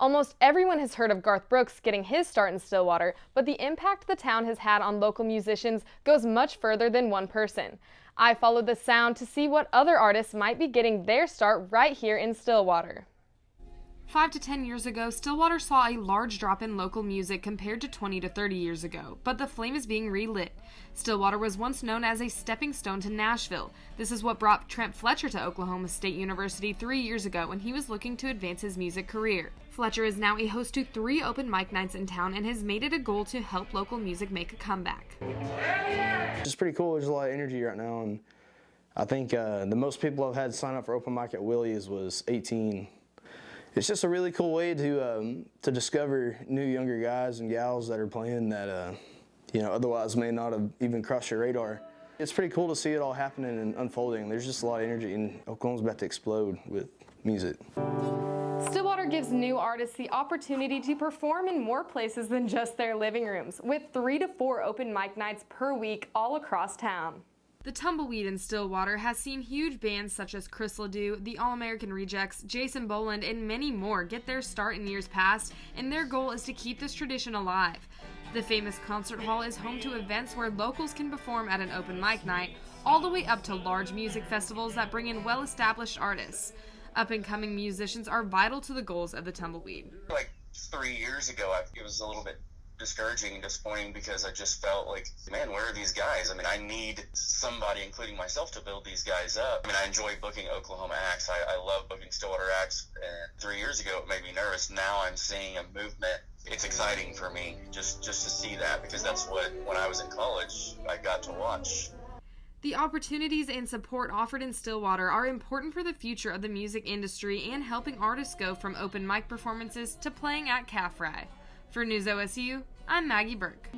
Almost everyone has heard of Garth Brooks getting his start in Stillwater, but the impact the town has had on local musicians goes much further than one person. I followed the sound to see what other artists might be getting their start right here in Stillwater. 5 to 10 years ago, Stillwater saw a large drop in local music compared to 20 to 30 years ago, but the flame is being relit. Stillwater was once known as a stepping stone to Nashville. This is what brought Trent Fletcher to Oklahoma State University 3 years ago when he was looking to advance his music career. Fletcher is now a host to 3 open mic nights in town and has made it a goal to help local music make a comeback. It's pretty cool. There's a lot of energy right now, and I think the most people I've had sign up for open mic at Willie's was 18. It's just a really cool way to discover new younger guys and gals that are playing that otherwise may not have even crossed your radar. It's pretty cool to see it all happening and unfolding. There's just a lot of energy, and Oklahoma's about to explode with music. Stillwater gives new artists the opportunity to perform in more places than just their living rooms, with 3 to 4 open mic nights per week all across town. The Tumbleweed in Stillwater has seen huge bands such as Chris Ledoux, the All-American Rejects, Jason Boland, and many more get their start in years past, and their goal is to keep this tradition alive. The famous concert hall is home to events where locals can perform at an open mic night, all the way up to large music festivals that bring in well-established artists. Up-and-coming musicians are vital to the goals of the Tumbleweed. Like 3 years ago, it was a little bit discouraging and disappointing because I just felt like, man, where are these guys? I mean, I need somebody, including myself, to build these guys up. I mean, I enjoy booking Oklahoma acts. I love booking Stillwater acts. And 3 years ago, it made me nervous. Now I'm seeing a movement. It's exciting for me just to see that, because that's what, when I was in college, I got to watch. The opportunities and support offered in Stillwater are important for the future of the music industry and helping artists go from open mic performances to playing at Calf Fry. For News OSU, I'm Maggie Burke.